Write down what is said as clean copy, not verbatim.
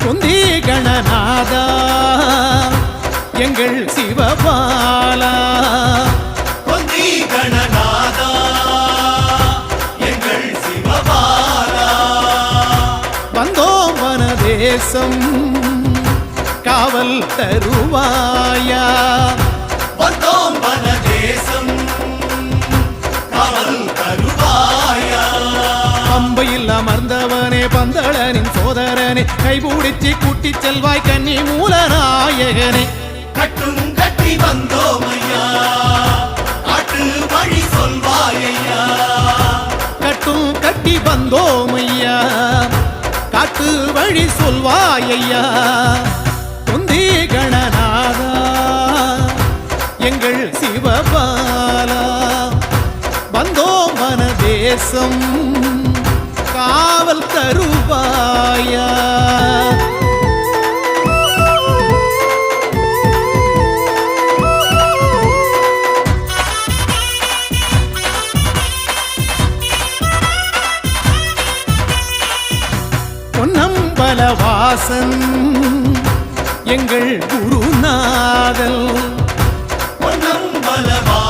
தொந்தி கணநாதா எங்கள் சிவபாலா தொந்தி கணநாதா எங்கள் சிவபாலா வந்தோம் வனதேசம் காவல் தருவாயா வந்தோம் வனதேசம் காவல் தருவாயா பம்பையில் அமர்ந்தவனே பந்தளனின் சோதரனே கைபிடிச்சி கூட்டி செல்வாய் கன்னி மூலநாயகனே கட்டும் கட்டி வந்தோம் ஐயா காட்டு வழி சொல்வாயா கட்டும் கட்டி வந்தோம் ஐயா காட்டு வழி சொல்வாயா தொந்தி கணநாதா எங்கள் சிவபாலா வந்தோம் வனதேசம் காவல் தருவாயா பொன்னம்பலவாசன் எங்கள் குருநாதல் பொன்னம்பலவாசன்